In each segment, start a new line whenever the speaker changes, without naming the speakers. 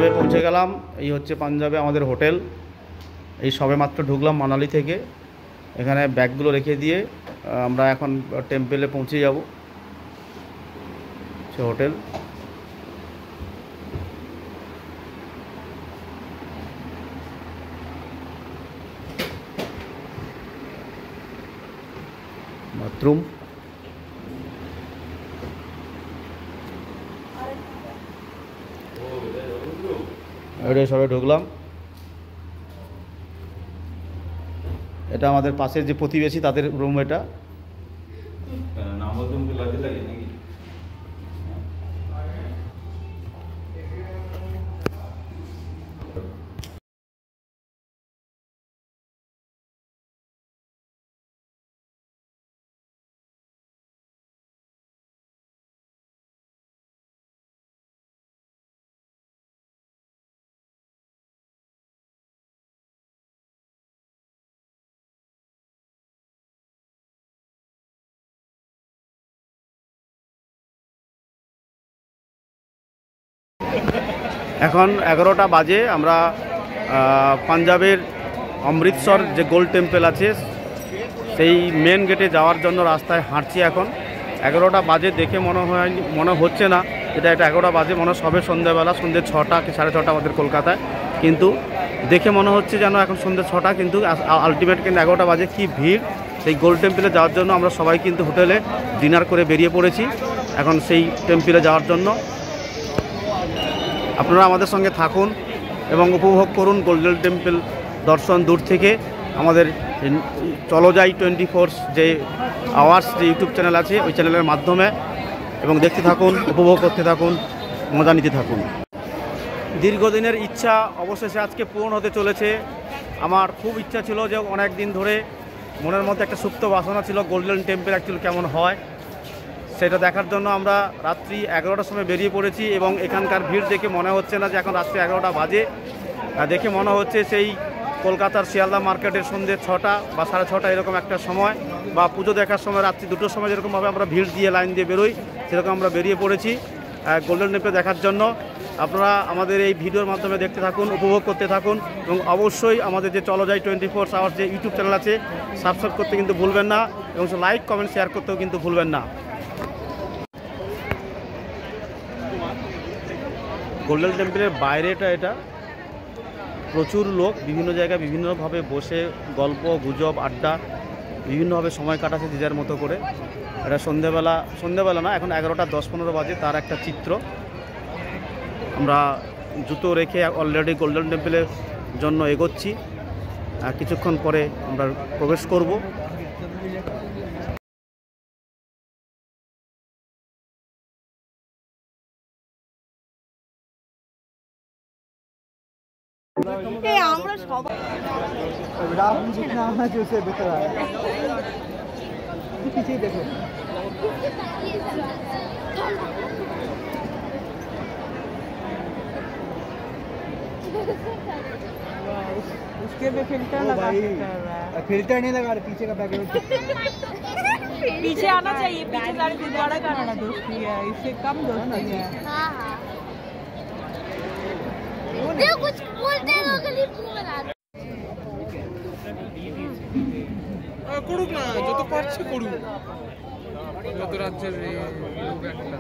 পাঞ্জাবে পৌঁছে গেলাম। এই হচ্ছে পাঞ্জাবে আমাদের হোটেল। এই সবে মাত্র ঢুকলাম মানালি থেকে। এখানে ব্যাগগুলো রেখে দিয়ে আমরা এখন টেম্পেলে পৌঁছে যাব। সে হোটেল বাথরুম, সবে ঢুকলাম। এটা আমাদের পাশের যে প্রতিবেশী তাদের রুম। এটা এখন 11টা বাজে। আমরা পাঞ্জাবের অমৃতসর যে গোল্ড টেম্পল আছে সেই মেন গেটে যাওয়ার জন্য রাস্তায় হাঁটছি। এখন 11টা বাজে, দেখে মনে হচ্ছে না এটা 11টা বাজে। মনে সবে সন্ধ্যাবেলা, সন্ধ্যে 6টা কি 6:30 আমাদের কলকাতায়, কিন্তু দেখে মনে হচ্ছে যেন এখন সন্ধ্যে 6টা, কিন্তু আলটিমেট কিন্তু 11টা বাজে। কি ভিড়! সেই গোল্ড টেম্পলে যাওয়ার জন্য আমরা সবাই কিন্তু হোটেলে ডিনার করে বেরিয়ে পড়েছি এখন সেই টেম্পলে যাওয়ার জন্য। আপনারা আমাদের সঙ্গে থাকুন এবং উপভোগ করুন গোল্ডেন টেম্পল দর্শন দূর থেকে। আমাদের চলো যাই 24 যে আওয়ার্স যে ইউটিউব চ্যানেল আছে, ওই চ্যানেলের মাধ্যমে, এবং দেখতে থাকুন, উপভোগ করতে থাকুন, মজা নিতে থাকুন। দীর্ঘদিনের ইচ্ছা অবশেষে আজকে পূরণ হতে চলেছে। আমার খুব ইচ্ছা ছিল যে অনেক দিন ধরে মনের মধ্যে একটা সুপ্ত বাসনা ছিল গোল্ডেন টেম্পল অ্যাকচুয়ালি কেমন হয় সেটা দেখার জন্য আমরা রাত্রি 11টার সময় বেরিয়ে পড়েছি। এবং এখানকার ভিড় দেখে মনে হচ্ছে না যে এখন রাত্রি 11টা বাজে। দেখে মনে হচ্ছে সেই কলকাতার শিয়ালদা মার্কেটের সন্ধ্যে 6টা বা 6:30 এরকম একটা সময়, বা পুজো দেখার সময় রাত্রি 2টোর সময় যেরকমভাবে আমরা ভিড় দিয়ে লাইন দিয়ে বেরোই, সেরকম আমরা বেরিয়ে পড়েছি গোল্ডেন টেম্পল দেখার জন্য। আপনারা আমাদের এই ভিডিওর মাধ্যমে দেখতে থাকুন, উপভোগ করতে থাকুন, এবং অবশ্যই আমাদের যে চলো যাই 24 আওয়ার্স যে ইউটিউব চ্যানেল আছে সাবস্ক্রাইব করতে কিন্তু ভুলবেন না, এবং লাইক কমেন্ট শেয়ার করতেও কিন্তু ভুলবেন না। গোল্ডেন টেম্পলের বাইরেটা এটা প্রচুর লোক বিভিন্ন জায়গায় বিভিন্নভাবে বসে গল্প গুজব আড্ডা বিভিন্নভাবে সময় কাটাচ্ছে যে যার মতো করে। এটা সন্ধ্যেবেলা না, এখন 11টা 10-15 বাজে, তার একটা চিত্র। আমরা জুতো রেখে অলরেডি গোল্ডেন টেম্পলের জন্য এগোচ্ছি। কিছুক্ষণ পরে আমরা প্রবেশ করব।
আমরা সবাই রাহুল जितना आज उसे बेहतर है। पीछे देखो, उसके पे फिल्टर लगा है। फिल्टर नहीं लगा रहा, पीछे का बैकग्राउंड पीछे आना चाहिए। पीछे गाड़ी दोबारा करना दोस्ती है, इससे कम दोस्ती है। हाँ हाँ कुछ बोलते हैं लोग করুক না, যত পারছে করুক, যত রাজ্যের লোক একটা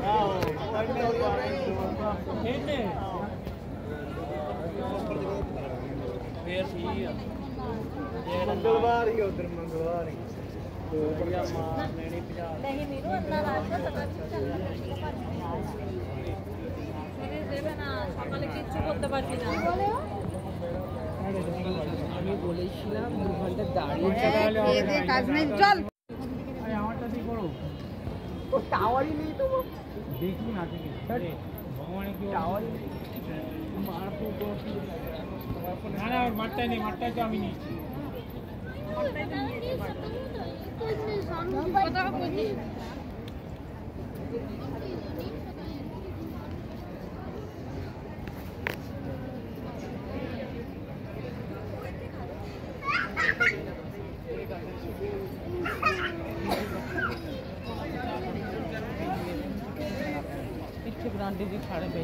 मंगलवार ही उधर मंगलवार ही नहीं मीरू अंदर रास्ता पता नहीं देवे ना সকালে কিচ্ছু করতে পারছি না। আমি বলেছিলাম 2 ঘন্টা দাঁড়িয়ে কাজ নেই, চল আমারটা দিয়ে করো। তো টাওয়ারই নেই তো, দেখি না থেকে ভগবানের কি টাওয়ারই মারপো তো না না, মারটাই নেই, মারটাই তো আমি নিয়েছি। ग्रांटी जी खाड़े पे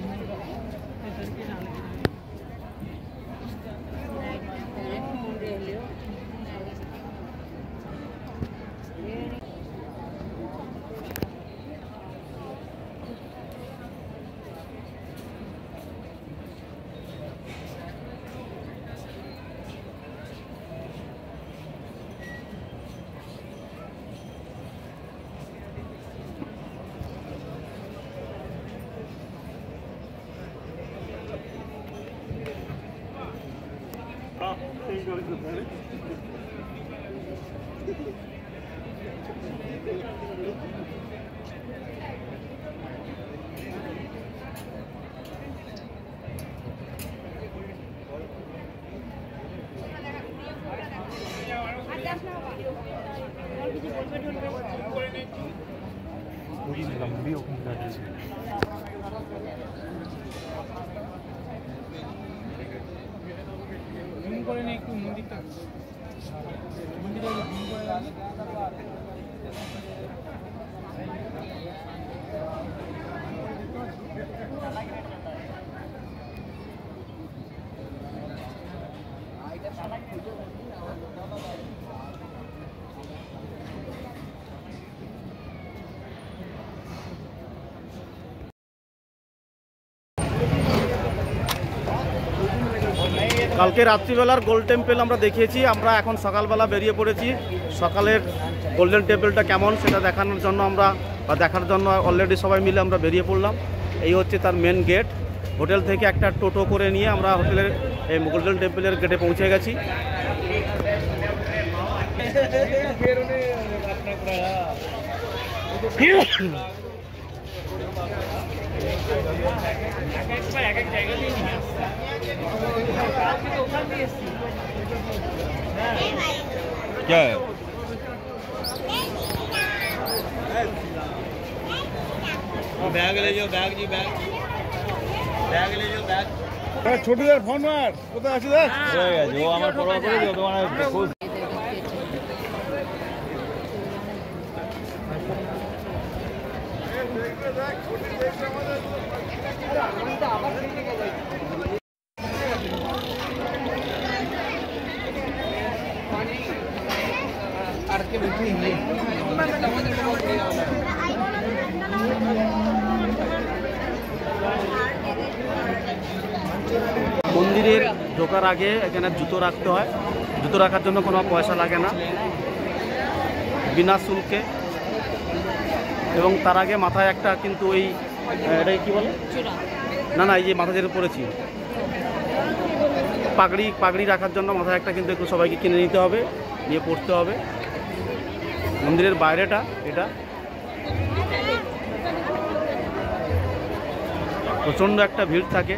কালকে রাত্রিবেলার গোল্ড টেম্পল আমরা দেখিয়েছি। আমরা এখন সকালবেলা বেরিয়ে পড়েছি। সকালের গোল্ডেন টেম্পলটা কেমন সেটা দেখানোর জন্য দেখার জন্য অলরেডি সবাই মিলে আমরা বেরিয়ে পড়লাম। এই হচ্ছে তার মেন গেট। হোটেল থেকে একটা টোটো করে নিয়ে আমরা হোটেলের এই গোল্ডেন টেম্পলের গেটে পৌঁছে গেছি।
क्या है? बैग ले जाओ, बैग जी बैग ले जाओ बैग।
ছোটদের ফোন মার কোথায় আছে দেখ
ও আমার পড়া করে দিও তোমার খুব
মন্দিরের ঢোকার আগে এখানে জুতো রাখতে হয়। জুতো রাখার জন্য কোনো পয়সা লাগে না, বিনা শুল্কে। এবং তার আগে মাথায় একটা কিন্তু ওই এটাকে কী বলে, না এই যে মাথা যেটা পরেছি পাগড়ি রাখার জন্য মাথায় একটা কিন্তু একটু সবাইকে কিনে নিতে হবে, নিয়ে পড়তে হবে। মন্দিরের বাইরেটা এটা প্রচণ্ড একটা ভিড় থাকে।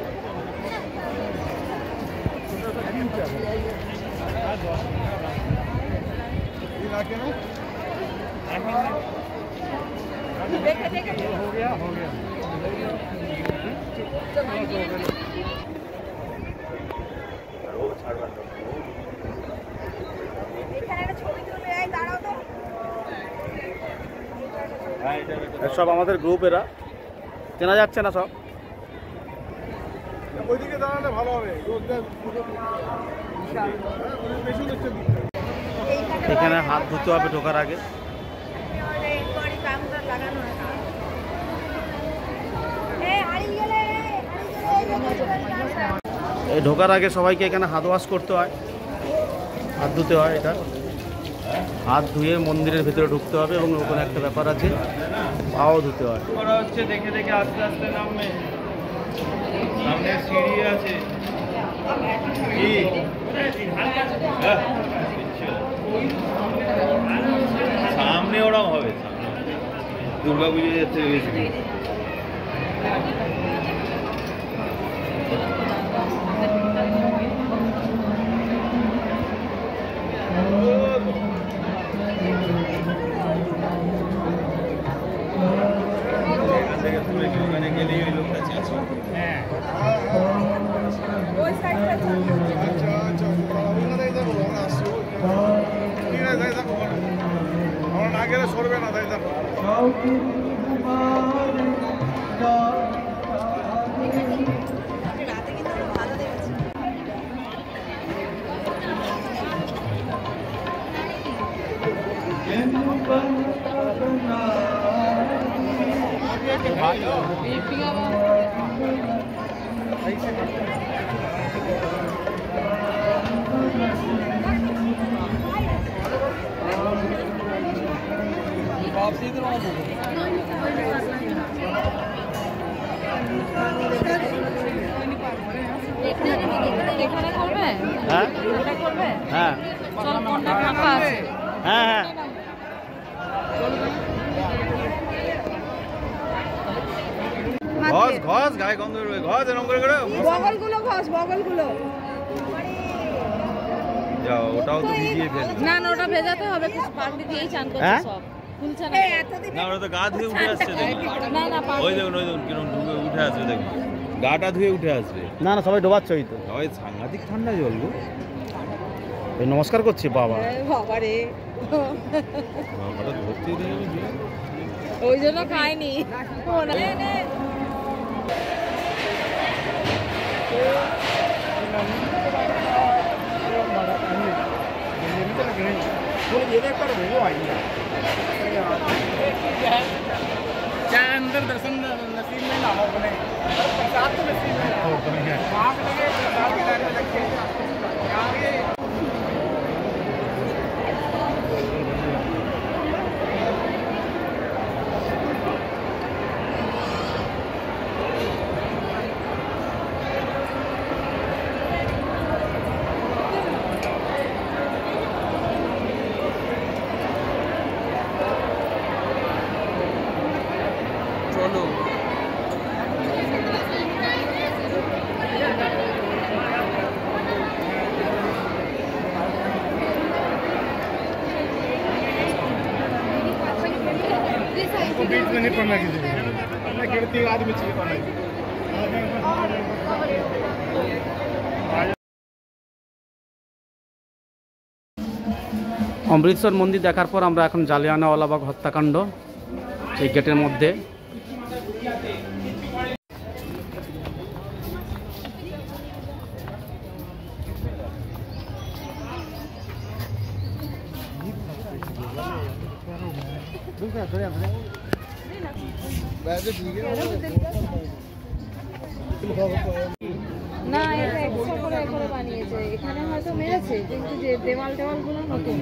সব আমাদের গ্রুপেরা, চেনা যাচ্ছে না সব।
ওইদিকে দাঁড়ালে ভালো হবে।
এখানে হাত ধুতে হবে ঢোকার আগে। এই ঢোকার আগে সবাইকে এখানে হাত ওয়াশ করতে হয়, হাত ধুতে হয়। এটা হাত ধুয়ে মন্দিরের ভিতরে ঢুকতে হবে এবং ওখানে একটা ব্যাপার আছে, পাও ধুতে হয়।
করা হচ্ছে দেখে দেখে আস্তে আস্তে নামবে। সামনে সিঁড়ি আছে। কি সামনে ওরম হবে, দুর্গা পুজো যাচ্ছে বেশি। ওখানে গেলেই ওই লোকটা চেয়েছে। হ্যাঁ
আমরা না গেলে সরবে না, তাই দেখো।
এখানে করবে করবে?
হ্যাঁ
কন্ট্যাক্ট করবে?
হ্যাঁ
চল কন্ট্যাক্ট ফাঁকা আছে।
হ্যাঁ হ্যাঁ
ঘস ঘস গায়ে গন্ধ বেরোবে, ঘস এরকম করে করে
বগলগুলো ঘষ, বগলগুলো।
যাও, ওটাও তো ভিজিয়ে ফেল।
না না, ওটা ভেজাতে হবে, কিছু পাগড়ি দিয়েই চান করছে
হ্যাঁ?
সব। খুলছে না।
না, ওটা তো গা ধুয়ে উঠে আসছে দেখুন।
না না,
ওই দেখুন কিরকম ডুবে উঠে আসবে দেখুন, গাটা ধুয়ে উঠে আসবে।
না না সবাই ডোবাচ্ছই তো।
সবাই সাংঘাতিক ঠান্ডা জল গো।
এই নমস্কার করছি বাবা।
বাবা রে,
বাবাটা ধরতেই দেবে না।
ওই জন্য খাইনি।
क्या अंदर दर्शन नसीब में ना हो अपने, प्रसाद तो नसीब में ना हो अपने। आँख लगे प्रसाद की लाइन में रखे आगे।
চলো
हमको बीच में नहीं पड़ना किसी को, मैं गिरती आदमी चाहिए पड़ना।
অমৃতসর মন্দির দেখার পর আমরা এখন জালিয়ানওয়ালাবাগ হত্যাকাণ্ড এই গেটের মধ্যে।
না, এটা এক্সট্রা করে বানিয়েছে। এখানে হয়তো মেরেছে, কিন্তু যে দেওয়াল টেওয়াল গুলো নতুন।